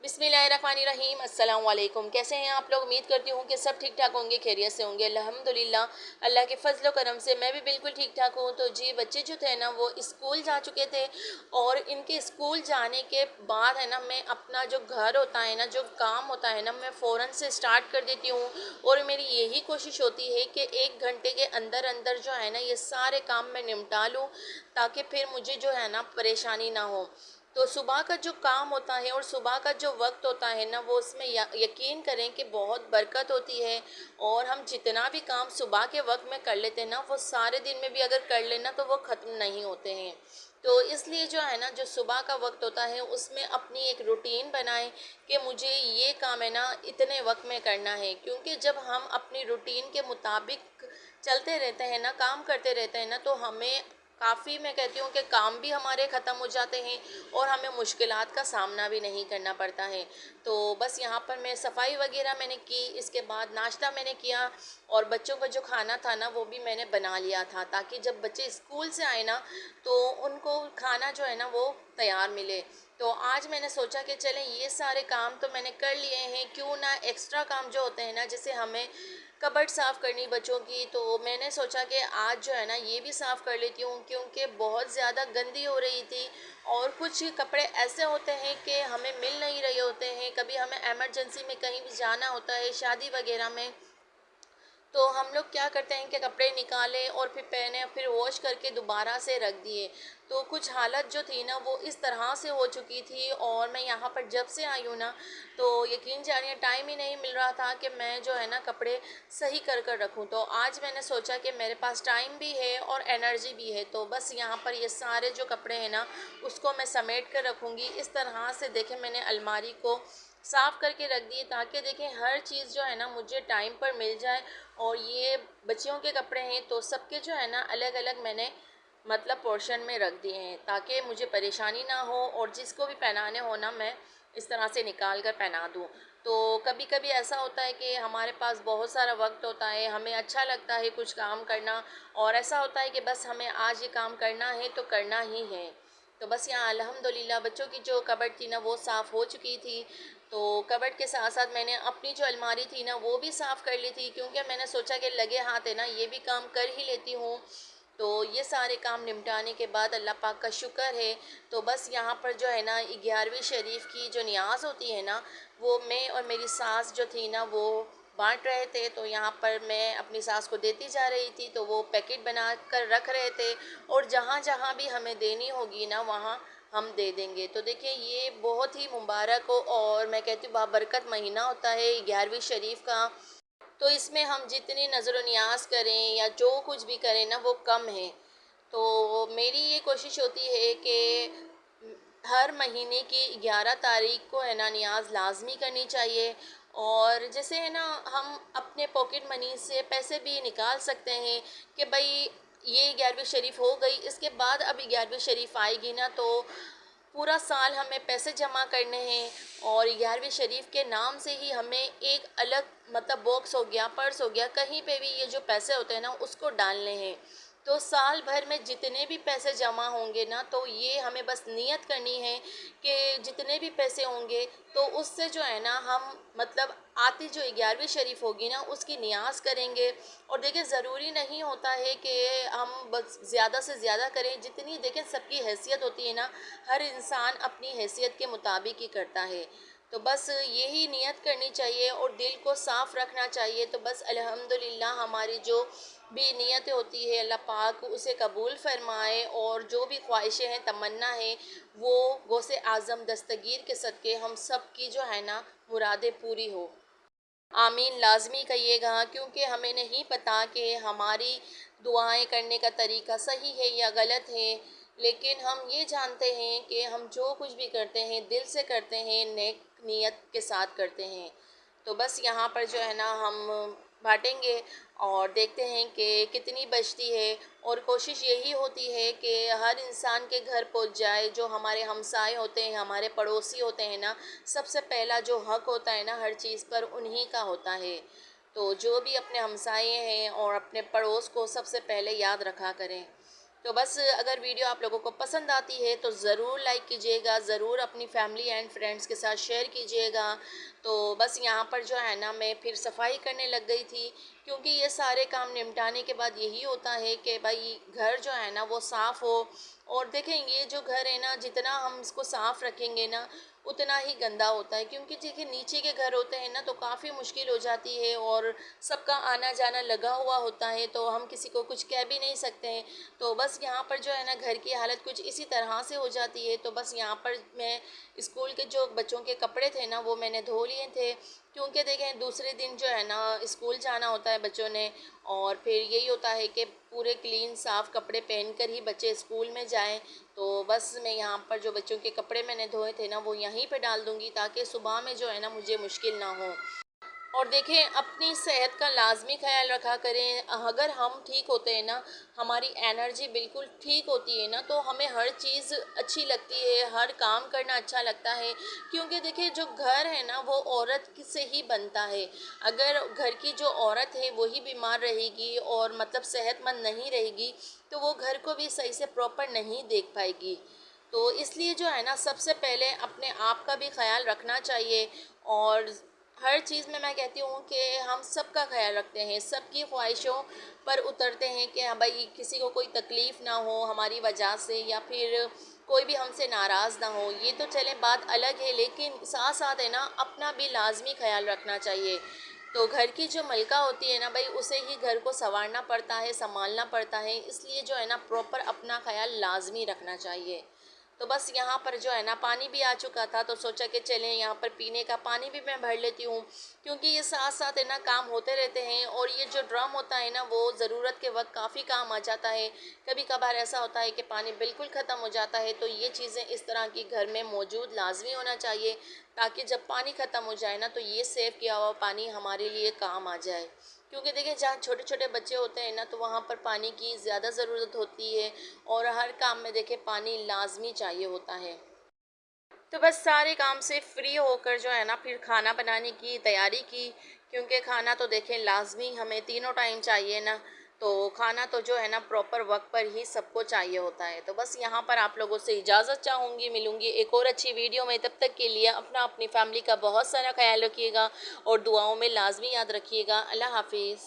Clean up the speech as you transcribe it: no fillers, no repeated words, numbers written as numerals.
बिस्मिल्लाहिर्रहमानिर्रहीम। अस्सलाम वालेकुम। कैसे हैं आप लोग? उम्मीद करती हूँ कि सब ठीक ठाक होंगे, खैरियत से होंगे। अल्हम्दुलिल्लाह, अल्लाह के फजल करम से मैं भी बिल्कुल ठीक ठाक हूँ। तो जी, बच्चे जो थे ना वो स्कूल जा चुके थे और इनके स्कूल जाने के बाद है ना मैं अपना जो घर होता है ना, जो काम होता है ना, मैं फ़ौरन से स्टार्ट कर देती हूँ। और मेरी यही कोशिश होती है कि 1 घंटे के अंदर अंदर जो है ना ये सारे काम मैं निपटा लूँ, ताकि फिर मुझे जो है ना परेशानी ना हो। तो सुबह का जो काम होता है और सुबह का जो वक्त होता है ना, वो उसमें यकीन करें कि बहुत बरकत होती है। और हम जितना भी काम सुबह के वक्त में कर लेते हैं ना, वो सारे दिन में भी अगर कर लेना तो वो ख़त्म नहीं होते हैं। तो इसलिए जो है ना, जो सुबह का वक्त होता है उसमें अपनी एक रूटीन बनाएं कि मुझे ये काम है ना इतने वक्त में करना है। क्योंकि जब हम अपनी रूटीन के मुताबिक चलते रहते हैं ना, काम करते रहते हैं ना, तो हमें काफ़ी, मैं कहती हूँ कि काम भी हमारे ख़त्म हो जाते हैं और हमें मुश्किलात का सामना भी नहीं करना पड़ता है। तो बस यहाँ पर मैं सफाई वगैरह मैंने की, इसके बाद नाश्ता मैंने किया और बच्चों का जो खाना था ना वो भी मैंने बना लिया था, ताकि जब बच्चे स्कूल से आए ना तो उनको खाना जो है ना वो तैयार मिले। तो आज मैंने सोचा कि चलें, ये सारे काम तो मैंने कर लिए हैं, क्यों ना एक्स्ट्रा काम जो होते हैं ना, जैसे हमें कबर्ड साफ़ करनी बच्चों की, तो मैंने सोचा कि आज जो है ना ये भी साफ़ कर लेती हूँ, क्योंकि बहुत ज़्यादा गंदी हो रही थी। और कुछ कपड़े ऐसे होते हैं कि हमें मिल नहीं रहे होते हैं, कभी हमें इमरजेंसी में कहीं भी जाना होता है, शादी वगैरह में, तो हम लोग क्या करते हैं कि कपड़े निकाले और फिर पहने, फिर वॉश करके दोबारा से रख दिए। तो कुछ हालत जो थी ना वो इस तरह से हो चुकी थी। और मैं यहाँ पर जब से आई हूँ ना, तो यकीन जानिए टाइम ही नहीं मिल रहा था कि मैं जो है ना कपड़े सही कर कर रखूँ। तो आज मैंने सोचा कि मेरे पास टाइम भी है और एनर्जी भी है, तो बस यहाँ पर ये सारे जो कपड़े हैं ना उसको मैं समेट कर रखूँगी। इस तरह से देखें, मैंने अलमारी को साफ़ करके रख दिए, ताकि देखें हर चीज़ जो है ना मुझे टाइम पर मिल जाए। और ये बच्चियों के कपड़े हैं तो सबके जो है ना अलग अलग मैंने मतलब पोर्शन में रख दिए हैं, ताकि मुझे परेशानी ना हो और जिसको भी पहनाने हो ना मैं इस तरह से निकाल कर पहना दूँ। तो कभी कभी ऐसा होता है कि हमारे पास बहुत सारा वक्त होता है, हमें अच्छा लगता है कुछ काम करना, और ऐसा होता है कि बस हमें आज ये काम करना है तो करना ही है। तो बस यहाँ अल्हम्दुलिल्लाह बच्चों की जो कबर्ड थी ना वो साफ़ हो चुकी थी। तो कबर्ड के साथ साथ मैंने अपनी जो अलमारी थी ना वो भी साफ़ कर ली थी, क्योंकि मैंने सोचा कि लगे हाथ है ना ये भी काम कर ही लेती हूँ। तो ये सारे काम निपटाने के बाद अल्लाह पाक का शुक्र है। तो बस यहाँ पर जो है ना 11वीं शरीफ की जो नियाज़ होती है ना, वो मैं और मेरी सास जो थी ना वो बांट रहे थे। तो यहाँ पर मैं अपनी सास को देती जा रही थी, तो वो पैकेट बना कर रख रहे थे, और जहाँ जहाँ भी हमें देनी होगी ना वहाँ हम दे देंगे। तो देखिए ये बहुत ही मुबारक हो और मैं कहती हूँ बाबरकत महीना होता है 11वीं शरीफ का। तो इसमें हम जितनी नज़र न्याज करें या जो कुछ भी करें ना वो कम है। तो मेरी ये कोशिश होती है कि हर महीने की 11 तारीख को है ना नियाज़ लाजमी करनी चाहिए। और जैसे है ना हम अपने पॉकेट मनी से पैसे भी निकाल सकते हैं कि भाई ये 11वीं शरीफ हो गई, इसके बाद अब 11वीं शरीफ आएगी ना, तो पूरा साल हमें पैसे जमा करने हैं। और 11वीं शरीफ के नाम से ही हमें एक अलग मतलब बॉक्स हो गया, पर्स हो गया, कहीं पे भी ये जो पैसे होते हैं ना उसको डालने हैं। तो साल भर में जितने भी पैसे जमा होंगे ना, तो ये हमें बस नियत करनी है कि जितने भी पैसे होंगे तो उससे जो है ना हम मतलब आती जो 11वीं शरीफ होगी ना उसकी नियाज़ करेंगे। और देखिए ज़रूरी नहीं होता है कि हम बस ज़्यादा से ज़्यादा करें, जितनी देखें सबकी हैसियत होती है ना, हर इंसान अपनी हैसियत के मुताबिक ही करता है। तो बस यही नियत करनी चाहिए और दिल को साफ़ रखना चाहिए। तो बस अल्हम्दुलिल्लाह हमारी जो भी नियत होती है अल्लाह पाक उसे कबूल फ़रमाए, और जो भी ख्वाहिशें हैं तमन्ना है वो गौसे आज़म दस्तगीर के सदक़े हम सब की जो है ना मुरादें पूरी हो। आमीन लाज़मी कहिएगा, क्योंकि हमें नहीं पता कि हमारी दुआएं करने का तरीका सही है या गलत है। लेकिन हम ये जानते हैं कि हम जो कुछ भी करते हैं दिल से करते हैं, नेक नीयत के साथ करते हैं। तो बस यहाँ पर जो है ना हम बांटेंगे और देखते हैं कि कितनी बचती है। और कोशिश यही होती है कि हर इंसान के घर पहुँच जाए, जो हमारे हमसाए होते हैं, हमारे पड़ोसी होते हैं ना, सबसे पहला जो हक होता है ना हर चीज़ पर उन्हीं का होता है। तो जो भी अपने हमसाए हैं और अपने पड़ोस को सबसे पहले याद रखा करें। तो बस अगर वीडियो आप लोगों को पसंद आती है तो ज़रूर लाइक कीजिएगा, ज़रूर अपनी फैमिली एंड फ्रेंड्स के साथ शेयर कीजिएगा। तो बस यहाँ पर जो है ना मैं फिर सफाई करने लग गई थी, क्योंकि ये सारे काम निपटाने के बाद यही होता है कि भाई घर जो है ना वो साफ़ हो। और देखें, ये जो घर है ना, जितना हम इसको साफ़ रखेंगे ना उतना ही गंदा होता है, क्योंकि देखिए नीचे के घर होते हैं ना तो काफ़ी मुश्किल हो जाती है, और सबका आना जाना लगा हुआ होता है, तो हम किसी को कुछ कह भी नहीं सकते हैं। तो बस यहाँ पर जो है ना घर की हालत कुछ इसी तरह से हो जाती है। तो बस यहाँ पर मैं स्कूल के जो बच्चों के कपड़े थे ना वो मैंने धो लिए थे, क्योंकि देखें दूसरे दिन जो है ना स्कूल जाना होता है बच्चों ने, और फिर यही होता है कि पूरे क्लीन साफ़ कपड़े पहनकर ही बच्चे स्कूल में जाएं। तो बस मैं यहाँ पर जो बच्चों के कपड़े मैंने धोए थे ना वो यहीं पे डाल दूँगी, ताकि सुबह में जो है ना मुझे मुश्किल ना हो। और देखें, अपनी सेहत का लाजमी ख्याल रखा करें। अगर हम ठीक होते हैं ना, हमारी एनर्जी बिल्कुल ठीक होती है ना, तो हमें हर चीज़ अच्छी लगती है, हर काम करना अच्छा लगता है। क्योंकि देखिए जो घर है ना वो औरत से ही बनता है। अगर घर की जो औरत है वही बीमार रहेगी और मतलब सेहतमंद नहीं रहेगी, तो वो घर को भी सही से प्रॉपर नहीं देख पाएगी। तो इसलिए जो है ना सबसे पहले अपने आप का भी ख्याल रखना चाहिए। और हर चीज़ में मैं कहती हूँ कि हम सबका ख्याल रखते हैं, सबकी ख्वाहिशों पर उतरते हैं कि हाँ भाई किसी को कोई तकलीफ़ ना हो हमारी वजह से, या फिर कोई भी हमसे नाराज़ ना हो। ये तो चले बात अलग है, लेकिन साथ साथ है ना अपना भी लाजमी ख्याल रखना चाहिए। तो घर की जो मलका होती है ना भाई, उसे ही घर को संवारना पड़ता है, संभालना पड़ता है, इसलिए जो है ना प्रॉपर अपना ख्याल लाजमी रखना चाहिए। तो बस यहाँ पर जो है ना पानी भी आ चुका था, तो सोचा कि चलें यहाँ पर पीने का पानी भी मैं भर लेती हूँ, क्योंकि ये साथ साथ है ना काम होते रहते हैं। और ये जो ड्रम होता है ना वो ज़रूरत के वक्त काफ़ी काम आ जाता है। कभी कभार ऐसा होता है कि पानी बिल्कुल ख़त्म हो जाता है, तो ये चीज़ें इस तरह की घर में मौजूद लाजमी होना चाहिए, ताकि जब पानी ख़त्म हो जाए ना तो ये सेव किया हुआ पानी हमारे लिए काम आ जाए। क्योंकि देखिए जहाँ छोटे छोटे बच्चे होते हैं ना तो वहाँ पर पानी की ज़्यादा ज़रूरत होती है, और हर काम में देखिए पानी लाजमी चाहिए होता है। तो बस सारे काम से फ्री होकर जो है ना फिर खाना बनाने की तैयारी की, क्योंकि खाना तो देखें लाजमी हमें तीनों टाइम चाहिए ना। तो खाना तो जो है ना प्रॉपर वक्त पर ही सबको चाहिए होता है। तो बस यहाँ पर आप लोगों से इजाज़त चाहूँगी, मिलूँगी एक और अच्छी वीडियो में। तब तक के लिए अपना अपनी फैमिली का बहुत सारा ख्याल रखिएगा, और दुआओं में लाजमी याद रखिएगा। अल्लाह हाफिज़।